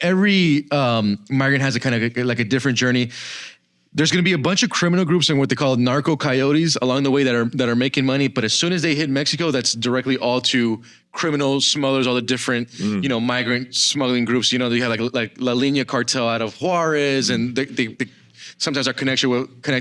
every migrant has a kind of like a different journey. There's going to be a bunch of criminal groups and what they call narco coyotes along the way that are making money. But as soon as they hit Mexico, that's directly all to criminals, smugglers, all the different, migrant smuggling groups. You have like La Línea cartel out of Juarez, and they sometimes are connected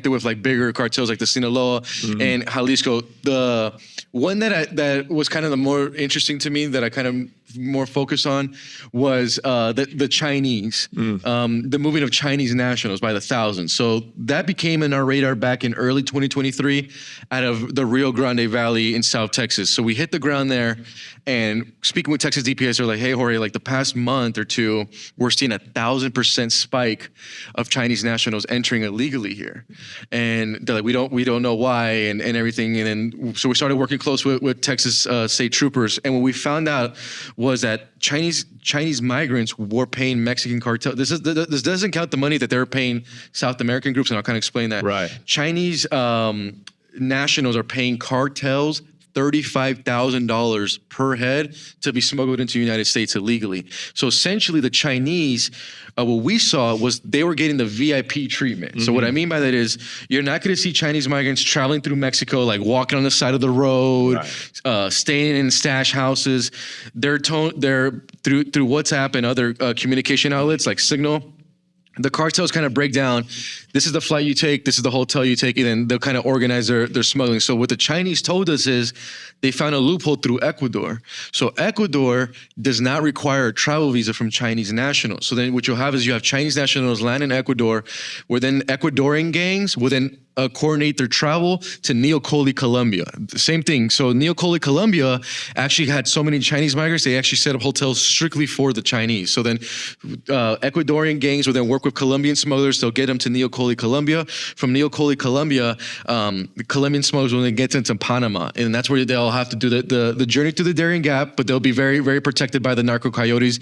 with like bigger cartels like the Sinaloa and Jalisco. The one that was kind of the more interesting to me that I kind of more focused on was the Chinese, the moving of Chinese nationals by the thousands. So that became in our radar back in early 2023 out of the Rio Grande Valley in South Texas. So we hit the ground there, and speaking with Texas DPS, they're like, hey, Jorge, like the past month or two, we're seeing 1,000% spike of Chinese nationals entering illegally here. And they're like, we don't know why and everything. And then, so we started working close with Texas state troopers. And what we found out was that Chinese migrants were paying Mexican cartel. This doesn't count the money that they're paying South American groups, and I'll kind of explain that. Right. Chinese nationals are paying cartels $35,000 per head to be smuggled into the United States illegally. So essentially the Chinese, what we saw was they were getting the VIP treatment. So what I mean by that is you're not going to see Chinese migrants traveling through Mexico, like walking on the side of the road, staying in stash houses. They're through WhatsApp and other communication outlets like Signal. The cartels kind of break down, this is the flight you take, this is the hotel you take, and then they'll kind of organize their smuggling. So what the Chinese told us is they found a loophole through Ecuador. So Ecuador does not require a travel visa from Chinese nationals. So then what you'll have is you have Chinese nationals land in Ecuador, where then Ecuadorian gangs will then coordinate their travel to Neocoli, Colombia. The same thing. So Neocoli, Colombia actually had so many Chinese migrants, they actually set up hotels strictly for the Chinese. So then Ecuadorian gangs will then work with Colombian smugglers. They'll get them to Neocoli, Colombia. From Neocoli, Colombia, the Colombian smugglers will then get into Panama. And that's where they'll have to do the journey through the Darien Gap, but they'll be very, very protected by the narco coyotes.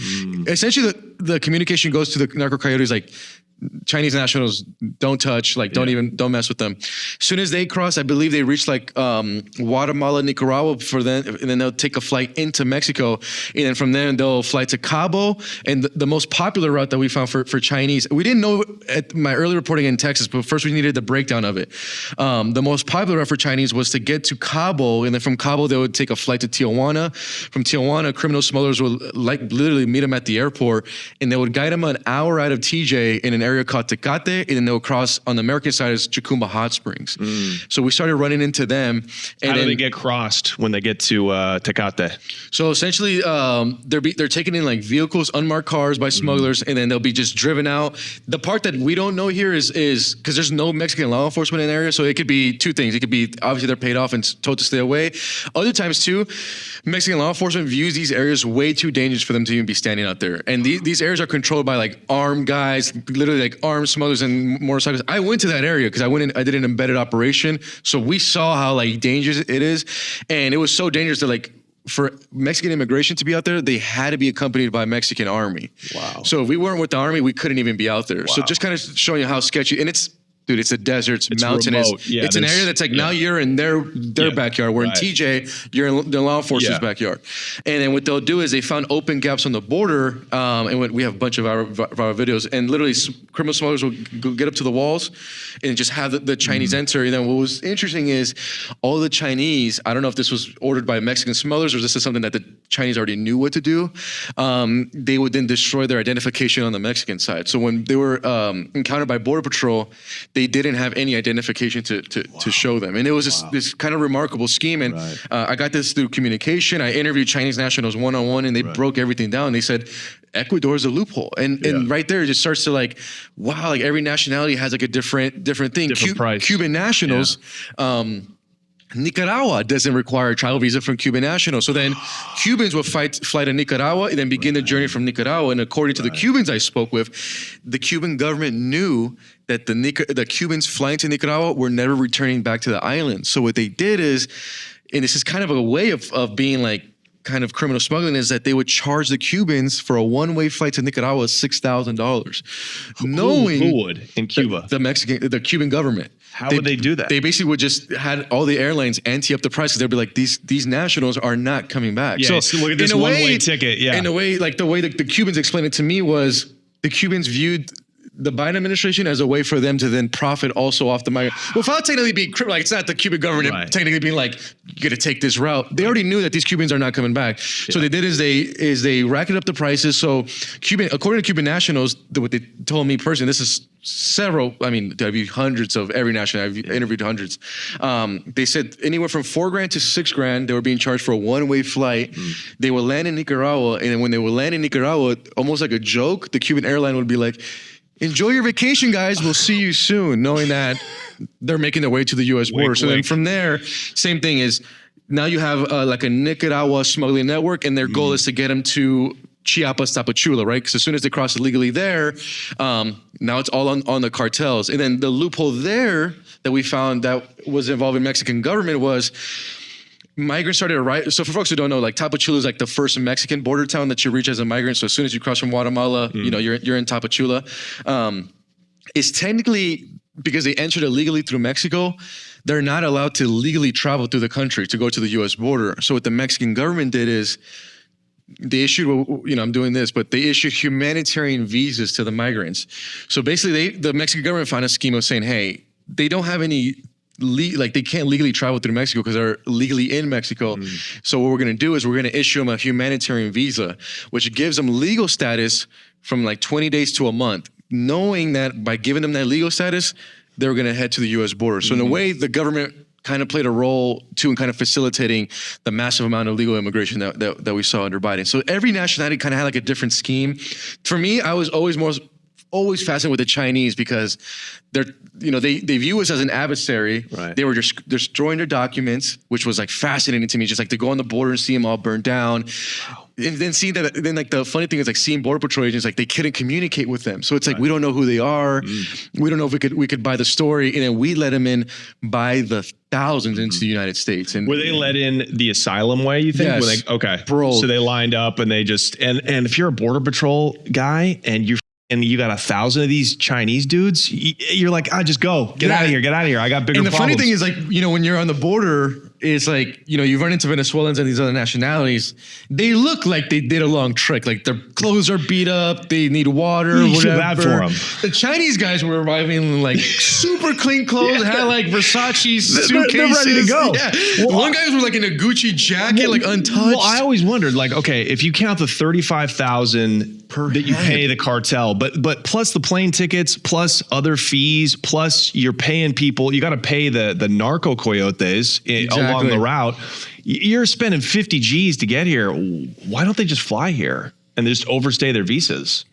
Essentially, the communication goes to the narco coyotes like, Chinese nationals don't touch, like don't mess with them. As soon as they cross, I believe they reach like Guatemala, Nicaragua and then they'll take a flight into Mexico. And then from there, they'll fly to Cabo. And the most popular route that we found for Chinese, we didn't know at my early reporting in Texas, but first we needed the breakdown of it. The most popular route for Chinese was to get to Cabo. And then from Cabo, they would take a flight to Tijuana. From Tijuana, criminal smugglers would like literally meet them at the airport, and they would guide them an hour out of TJ in an area called Tecate, and then they'll cross on the American side is Chacumba Hot Springs. So we started running into them. And how do they get crossed when they get to Tecate? So essentially, they're taking in like vehicles, unmarked cars by smugglers, and then they'll be just driven out. The part that we don't know here is because there's no Mexican law enforcement in the area, so it could be two things. It could be obviously they're paid off and told to stay away. Other times too, Mexican law enforcement views these areas way too dangerous for them to even be standing out there. And these areas are controlled by like armed guys, literally like armed smugglers and motorcycles. I went to that area because I did an embedded operation. So we saw how like dangerous it is. And it was so dangerous that like for Mexican immigration to be out there, they had to be accompanied by Mexican army. Wow. So if we weren't with the army, we couldn't even be out there. Wow. So just kind of showing you how sketchy, and it's a desert, it's mountainous. Yeah, it's an area that's like now you're in their backyard. Where in TJ, you're in the law enforcement's backyard. And then what they'll do is they found open gaps on the border, and we have a bunch of our videos, and literally criminal smugglers will get up to the walls and just have the Chinese enter. And then what was interesting is all the Chinese, I don't know if this was ordered by Mexican smugglers or this is something that the Chinese already knew what to do, they would then destroy their identification on the Mexican side. So when they were encountered by Border Patrol, they didn't have any identification to show them. And it was this kind of remarkable scheme. And I got this through communication. I interviewed Chinese nationals one-on-one, and they broke everything down. They said, Ecuador is a loophole. And right there, it just starts to like, wow, like every nationality has like a different thing. Different price. Cuban nationals, Nicaragua doesn't require a travel visa from Cuban nationals. So then Cubans will fly to Nicaragua and then begin the journey from Nicaragua. And according to the Cubans I spoke with, the Cuban government knew that the Cubans flying to Nicaragua were never returning back to the island. So what they did is, and this is kind of a way of being like, kind of criminal smuggling is that they would charge the Cubans for a one-way flight to Nicaragua $6,000, knowing Who would in Cuba? the Cuban government. How would they do that? They basically would just had all the airlines ante up the prices. They'd be like, these nationals are not coming back. Yeah, so look at this one-way ticket. Yeah, in a way, like the way that the Cubans explained it to me was the Cubans viewed the Biden administration as a way for them to then profit also off the migrant. Without technically being criminal, like it's not the Cuban government technically being like, you got to take this route. They already knew that these Cubans are not coming back. So they did is they racketed up the prices. So according to Cuban nationals, what they told me personally, this is several, I mean, I've interviewed hundreds of every national, I've interviewed hundreds. They said anywhere from $4,000 to $6,000, they were being charged for a one-way flight. They would land in Nicaragua, and then when they would land in Nicaragua, almost like a joke, the Cuban airline would be like, enjoy your vacation, guys. We'll see you soon, knowing that they're making their way to the U.S. border. So then from there, same thing is now you have like a Nicaragua smuggling network, and their goal is to get them to Chiapas, Tapachula, right? Because as soon as they cross illegally there, now it's all on the cartels. And then the loophole there that we found that was involving Mexican government was migrants started to arrive. So for folks who don't know, like Tapachula is like the first Mexican border town that you reach as a migrant. So as soon as you cross from Guatemala, you know, you're in Tapachula. It's technically, because they entered illegally through Mexico, they're not allowed to legally travel through the country to go to the U.S. border. So what the Mexican government did is they issued, you know, I'm doing this, but they issued humanitarian visas to the migrants. So basically the Mexican government found a scheme of saying, hey, they don't have any like they can't legally travel through Mexico because they're legally in Mexico. So what we're going to do is we're going to issue them a humanitarian visa, which gives them legal status from like 20 days to a month, knowing that by giving them that legal status, they were going to head to the U.S. border. So in a way, the government kind of played a role too in kind of facilitating the massive amount of legal immigration that we saw under Biden. So every nationality kind of had like a different scheme. For me, I was always fascinated with the Chinese because they're, you know, they view us as an adversary. Right. They were just destroying their documents, which was like fascinating to me. Just like to go on the border and see them all burned down. Wow. And then seeing that, then like the funny thing is like seeing border patrol agents, like they couldn't communicate with them. So it's like, we don't know who they are. We don't know if we could buy the story. And then we let them in by the thousands into the United States. And were they let in the asylum way, you think? Yes. Okay. Bro. So they lined up and they just, and if you're a border patrol guy and you got 1,000 of these Chinese dudes, you're like, just go. Get out of here. Get out of here. I got bigger problems. And the funny thing is, like, you know, when you're on the border, it's like, you know, you run into Venezuelans and these other nationalities. They look like they did a long trek. Like their clothes are beat up. They need water. You feel bad for them. The Chinese guys were arriving in like super clean clothes, had like Versace suitcases. They're ready to go. Yeah. Well, one guy was like in a Gucci jacket, like untouched. Well, I always wondered, like, okay, if you count the 35,000 that you pay the cartel, but plus the plane tickets, plus other fees, plus you're paying people, you got to pay the narco coyotes along the route. You're spending 50 G's to get here. Why don't they just fly here and just overstay their visas?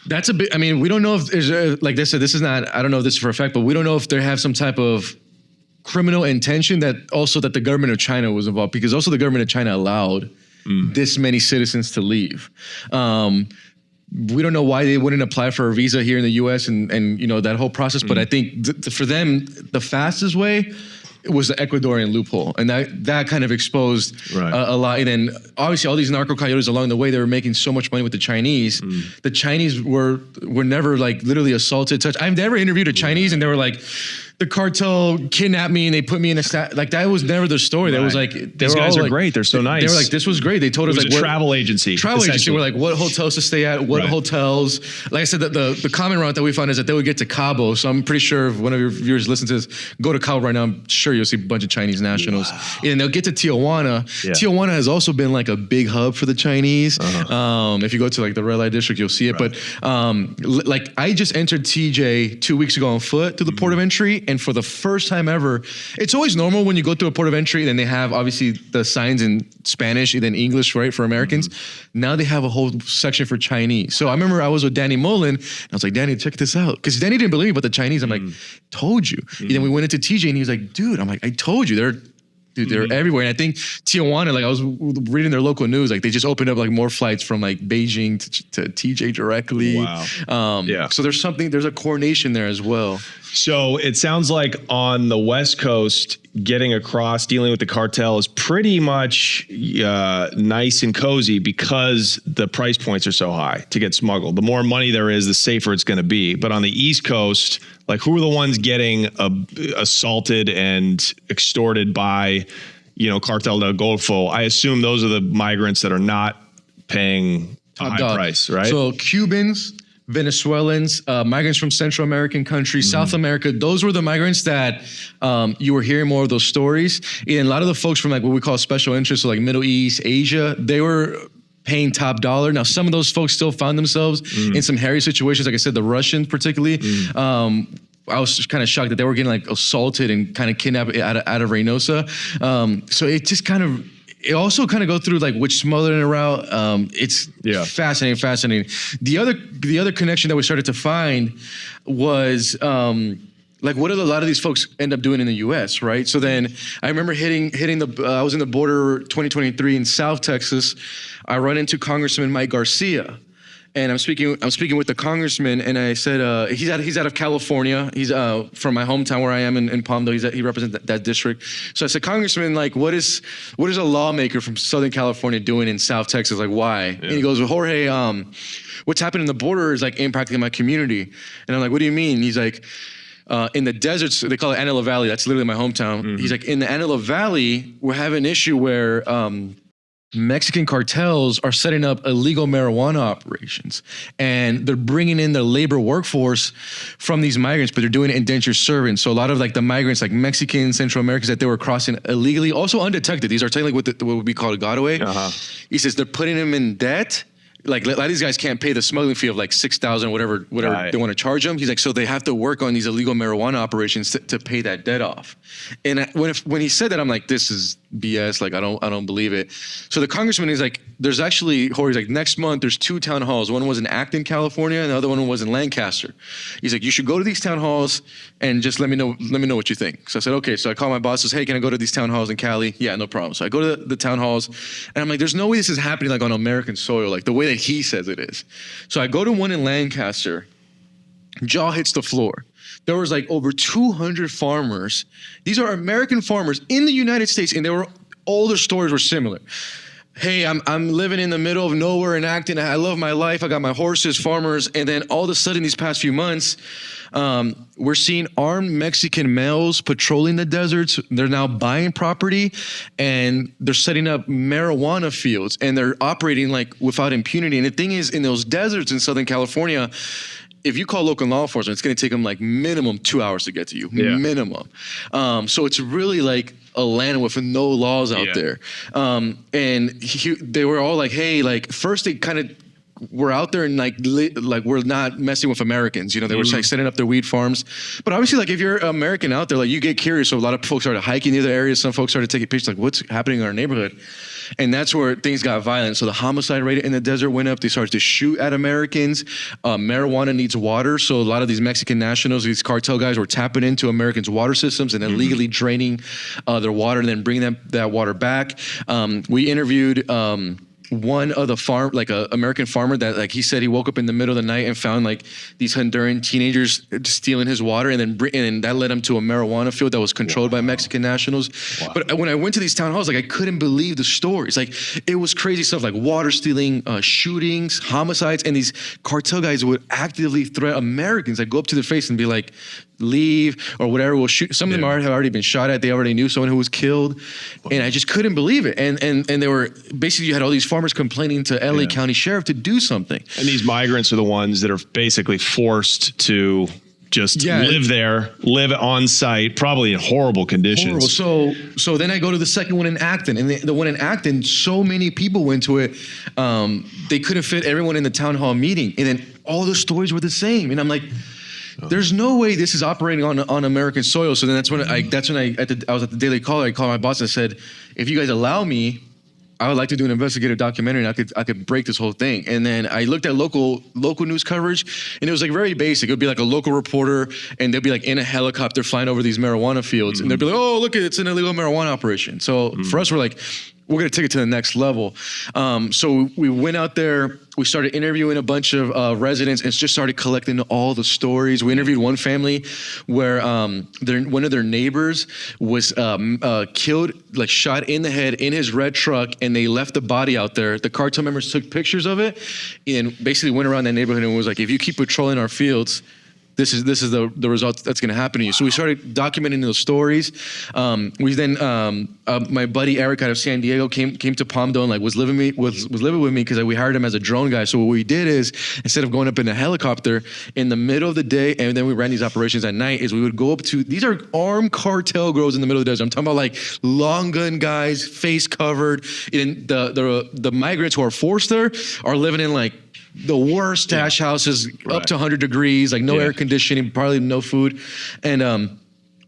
That's a bit, I mean, we don't know if there's, like they said, this is not, I don't know if this is for a fact, but we don't know if they have some type of criminal intention that the government of China was involved, because also the government of China allowed this many citizens to leave. We don't know why they wouldn't apply for a visa here in the U.S. and you know, that whole process. But I think for them, the fastest way was the Ecuadorian loophole. And that kind of exposed a lot. And then obviously all these narco coyotes along the way, they were making so much money with the Chinese. The Chinese were never like literally assaulted, touched. I've never interviewed a Chinese and they were like, the cartel kidnapped me and they put me in a like that was never the story. That was like, these guys are great. They're so nice. They were like, this was great. They told us like a travel agency. We're like, what hotels to stay at, what hotels. Like I said, the common route that we found is that they would get to Cabo. So I'm pretty sure if one of your viewers listens to this, go to Cabo right now. I'm sure you'll see a bunch of Chinese nationals. And they'll get to Tijuana. Tijuana has also been like a big hub for the Chinese. If you go to like the red light district, you'll see it. But like I just entered TJ 2 weeks ago on foot to the port of entry. And for the first time ever, it's always normal when you go through a port of entry and then they have obviously the signs in Spanish and then English, right, for Americans. Now they have a whole section for Chinese. So I remember I was with Danny Mullen and I was like, Danny, check this out. Because Danny didn't believe me about the Chinese. I'm like, told you. And then we went into TJ and he was like, dude, I'm like, I told you, they're everywhere. And I think Tijuana, like I was reading their local news, like they just opened up like more flights from like Beijing to TJ directly. Wow. So there's a coordination there as well. So it sounds like on the West Coast, getting across, dealing with the cartel is pretty much nice and cozy because the price points are so high to get smuggled. The more money there is, the safer it's going to be. But on the East Coast, like, who are the ones getting assaulted and extorted by, Cartel del Golfo? I assume those are the migrants that are not paying a high price, right? So Cubans, Venezuelans, migrants from Central American countries, South America, those were the migrants that you were hearing more of those stories. And a lot of the folks from like what we call special interests, so like Middle East, Asia, they were paying top dollar. Now, some of those folks still found themselves in some hairy situations. Like I said, the Russians particularly. I was just kind of shocked that they were getting like assaulted and kind of kidnapped out of Reynosa. So it just it also kind of go through like which smuggling route. It's fascinating. The other connection that we started to find was like what do a lot of these folks end up doing in the U.S., right? So then I remember hitting the I was in the border 2023 in South Texas. I run into Congressman Mike Garcia. And I'm speaking with the congressman, and I said he's out of California. He's from my hometown where I am in Palmdale. He represents that district. So I said, Congressman, like, what is a lawmaker from Southern California doing in South Texas? Like, why? Yeah. And he goes, well, Jorge, what's happening in the border is like impacting my community. And I'm like, what do you mean? He's like, in the deserts, they call it Antelope Valley. That's literally my hometown. He's like, in the Antelope Valley, we're having an issue where Mexican cartels are setting up illegal marijuana operations, and they're bringing in their labor workforce from these migrants, but they're doing it indentured servants. So a lot of like the migrants, like Mexican, Central Americans, that they were crossing illegally, also undetected. These are technically what would be called a getaway. He says they're putting them in debt. Like a lot of these guys can't pay the smuggling fee of like $6,000, whatever right. They want to charge them. He's like, so they have to work on these illegal marijuana operations to pay that debt off. And when he said that, I'm like, this is BS. Like, I don't believe it. So the congressman is like, there's actually, Jorge's like, next month there's 2 town halls. One was in Acton, California, and the other one was in Lancaster. He's like, you should go to these town halls and just let me know what you think. So I said, okay. So I called my boss, says, hey, can I go to these town halls in Cali? Yeah, no problem. So I go to the town halls, and I'm like, there's no way this is happening like on American soil, like the way that he says it is. So I go to one in Lancaster, jaw hits the floor. There was like over 200 farmers. These are American farmers in the United States, and all their stories were similar. Hey, I'm living in the middle of nowhere in Acton. I love my life. I got my horses, farmers, and then all of a sudden, these past few months, we're seeing armed Mexican males patrolling the deserts. They're now buying property, and they're setting up marijuana fields, and they're operating like without impunity. And the thing is, in those deserts in Southern California, if you call local law enforcement, it's going to take them like minimum 2 hours to get to you, minimum. So it's really like a land with no laws out there. And they were all like, hey, like first they kind of were out there and like we're not messing with Americans. They were like setting up their weed farms. But obviously, like if you're American out there, like you get curious. So a lot of folks started hiking near the area. Some folks started taking pictures like what's happening in our neighborhood. And that's where things got violent. So the homicide rate in the desert went up. They started to shoot at Americans. Marijuana needs water. So a lot of these Mexican nationals, these cartel guys were tapping into Americans' water systems and illegally draining their water and then bringing that water back. We interviewed one of the like a American farmer that like he said he woke up in the middle of the night and found like these Honduran teenagers stealing his water, and then that led him to a marijuana field that was controlled by Mexican nationals. But when I went to these town halls, like I couldn't believe the stories. Like it was crazy stuff, like water stealing, shootings, homicides, and these cartel guys would actively threaten Americans. Like go up to their face and be like, leave or whatever. We'll shoot. Some of them have already been shot at. They already knew someone who was killed, and I just couldn't believe it. And they were basically, you had all these farmers complaining to LA County Sheriff to do something. And these migrants are the ones that are basically forced to just live there, live on site, probably in horrible conditions. Horrible. So then I go to the second one in Acton, and the one in Acton, so many people went to it, they couldn't fit everyone in the town hall meeting, and then all the stories were the same, and I'm like, there's no way this is operating on American soil. So then that's when I was at the Daily Caller. I called my boss and said, if you guys allow me, I would like to do an investigative documentary, and I could break this whole thing. And then I looked at local news coverage, and it was like very basic. It would be like a local reporter, and they'd be like in a helicopter flying over these marijuana fields, and they'd be like, oh, look, it's an illegal marijuana operation. So for us, we're like, we're going to take it to the next level. So we went out there, we started interviewing a bunch of residents and just started collecting all the stories. We interviewed one family where one of their neighbors was killed, like shot in the head in his red truck, and they left the body out there. The cartel members took pictures of it and basically went around that neighborhood and was like, if you keep patrolling our fields, this is the result that's going to happen to you. So we started documenting those stories. We then my buddy Eric out of San Diego came to Palmdale and like was living with me because we hired him as a drone guy. So what we did is, instead of going up in a helicopter in the middle of the day and then we ran these operations at night, is we would go up to, these are armed cartel grows in the middle of the desert. I'm talking about like long gun guys, face covered. And the migrants who are forced there are living in like the worst stash houses, up to 100 degrees, like no air conditioning, probably no food. And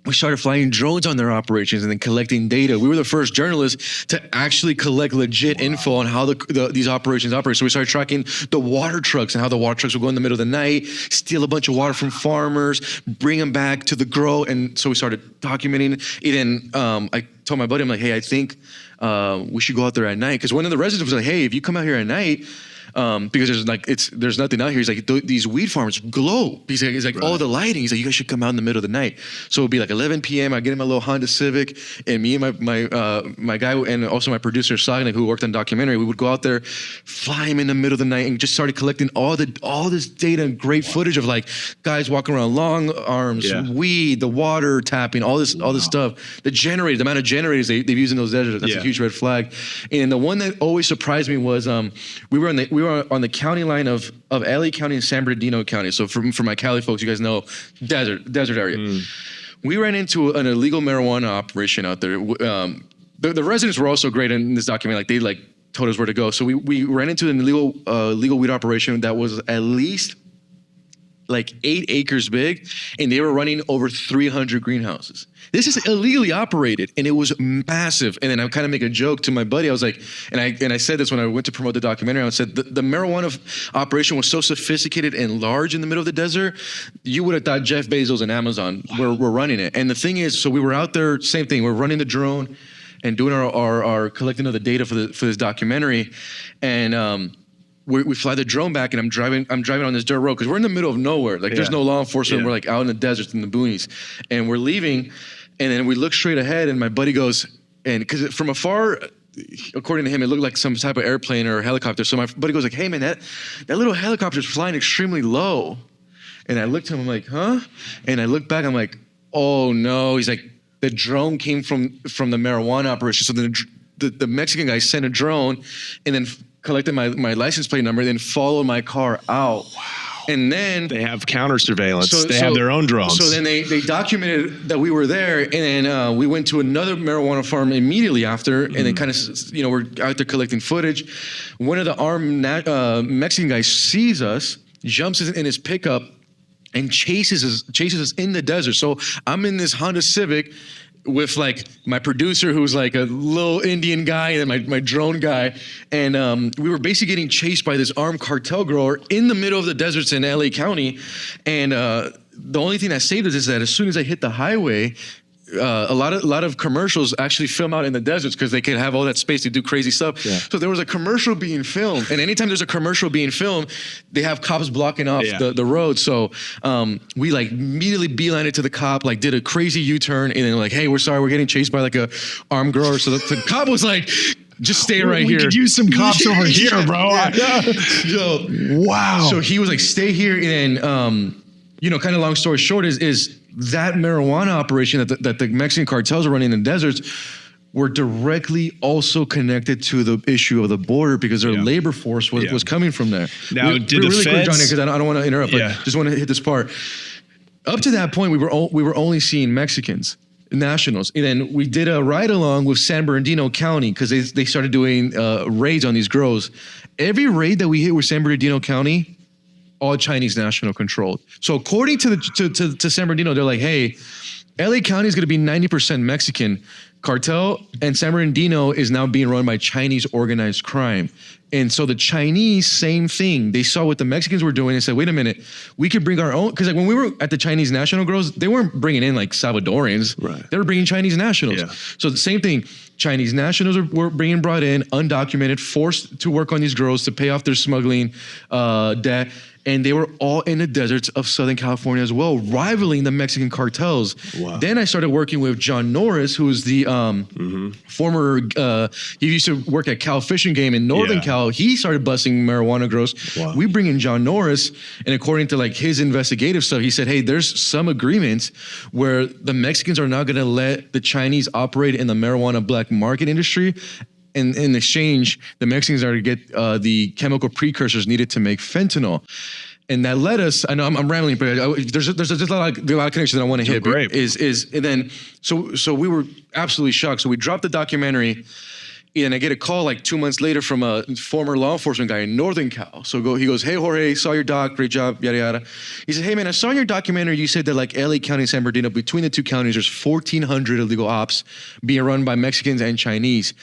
we started flying drones on their operations and then collecting data. We were the first journalists to actually collect legit info on how these operations operate. So we started tracking the water trucks and how the water trucks would go in the middle of the night, steal a bunch of water from farmers, bring them back to the grow. And so we started documenting it. And I told my buddy, I'm like, hey, I think we should go out there at night. Because one of the residents was like, hey, if you come out here at night, because there's nothing out here. He's like, these weed farms glow. He's like, oh, the lighting. He's like, you guys should come out in the middle of the night. So it'd be like 11 p.m. I get in my little Honda Civic, and me and my guy and also my producer Sagnik, who worked on documentary, we would go out there, fly him in the middle of the night, and just started collecting all this data and great footage of like guys walking around, long arms, weed, the water tapping, all this stuff. The amount of generators they've used in those deserts. That's a huge red flag. And the one that always surprised me was we were on the county line of LA County and San Bernardino County. So for my Cali folks, you guys know desert area. We ran into an illegal marijuana operation out there. The residents were also great in this document. Like they told us where to go. So we ran into an illegal weed operation that was at least like 8 acres big, and they were running over 300 greenhouses. This is illegally operated, and it was massive. And then I kind of make a joke to my buddy. I was like, and I said this when I went to promote the documentary. I said the marijuana operation was so sophisticated and large in the middle of the desert, you would have thought Jeff Bezos and Amazon were running it. And the thing is, so we were out there, same thing. We're running the drone and doing our collecting of the data for this documentary, and we fly the drone back, and I'm driving on this dirt road because we're in the middle of nowhere. Like there's no law enforcement. We're like out in the deserts in the boonies, and we're leaving, and then we look straight ahead, and my buddy goes, and because from afar, according to him, it looked like some type of airplane or helicopter. So my buddy goes like, hey man, that little helicopter is flying extremely low. And I looked at him, I'm like, huh? And I look back, I'm like, oh no. He's like, the drone came from the marijuana operation. So the Mexican guy sent a drone and then collected my license plate number, then followed my car out. Wow. And then they have counter surveillance. They have their own drones. So then they documented that we were there, and then we went to another marijuana farm immediately after, and then kind of, we're out there collecting footage. One of the armed Mexican guys sees us, jumps in his pickup, and chases us in the desert. So I'm in this Honda Civic with like my producer, who's like a little Indian guy, and then my drone guy. And we were basically getting chased by this armed cartel grower in the middle of the deserts in LA County. And the only thing that saved us is that as soon as I hit the highway, a lot of commercials actually film out in the deserts because they can have all that space to do crazy stuff. Yeah. So there was a commercial being filmed, and anytime there's a commercial being filmed, they have cops blocking off the road. So we like immediately beelined it to the cop, like did a crazy U-turn, and then like, hey, we're sorry, we're getting chased by like a armed grower. So the cop was like, just stay right here. We could use some cops over here, bro. So, wow. So he was like, stay here, and then kind of long story short is that marijuana operation that the Mexican cartels are running in the deserts were directly also connected to the issue of the border because their labor force was coming from there. Now, did the really quick, feds? Johnny, because I don't want to interrupt, but just want to hit this part. Up to that point, we were only seeing Mexicans, nationals, and then we did a ride along with San Bernardino County because they started doing raids on these grows. Every raid that we hit with San Bernardino County, all Chinese national controlled. So according to San Bernardino, they're like, hey, LA County is going to be 90% Mexican cartel, and San Bernardino is now being run by Chinese organized crime. And so the Chinese, same thing. They saw what the Mexicans were doing and said, wait a minute, we could bring our own. Because like when we were at the Chinese national grows, they weren't bringing in like Salvadorians. Right. They were bringing Chinese nationals. Yeah. So the same thing. Chinese nationals were being brought in, undocumented, forced to work on these grows to pay off their smuggling debt. And they were all in the deserts of Southern California as well, rivaling the Mexican cartels. Wow. Then I started working with John Norris, who was the former, he used to work at Cal Fishing Game in Northern Cal. He started busting marijuana grows. Wow. We bring in John Norris, and according to like his investigative stuff, he said, hey, there's some agreements where the Mexicans are not gonna let the Chinese operate in the marijuana black market industry. And in exchange, the Mexicans are to get the chemical precursors needed to make fentanyl. And that led us, I know I'm rambling, but there's a lot of connections that I want to hit. Great. And then, so we were absolutely shocked. So we dropped the documentary, and I get a call like 2 months later from a former law enforcement guy in Northern Cal. So he goes, hey, Jorge, saw your doc, great job, yada, yada. He said, hey, man, I saw in your documentary, you said that like LA County and San Bernardino, between the two counties, there's 1,400 illegal ops being run by Mexicans and Chinese.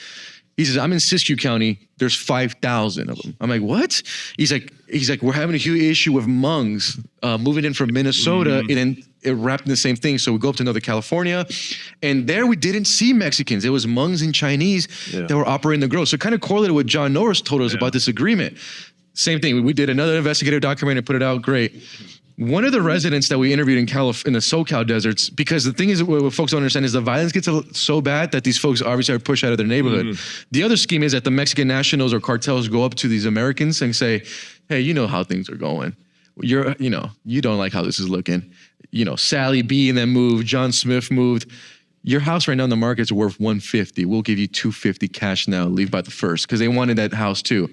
He says, I'm in Siskiyou County. There's 5,000 of them. I'm like, what? He's like, we're having a huge issue with Hmongs moving in from Minnesota, and then it wrapped in the same thing. So we go up to Northern California, and there we didn't see Mexicans. It was Hmongs and Chinese that were operating the grow. So it kind of correlated what John Norris told us about this agreement. Same thing. We did another investigative documentary and put it out. Great. One of the residents that we interviewed in the SoCal deserts, because the thing is, what folks don't understand is the violence gets so bad that these folks obviously are pushed out of their neighborhood. The other scheme is that the Mexican nationals or cartels go up to these Americans and say, hey, you know how things are going. You don't like how this is looking. Sally B and then moved, John Smith moved. Your house right now in the market's worth $150. We'll give you $250 cash now. Leave by the first, because they wanted that house too.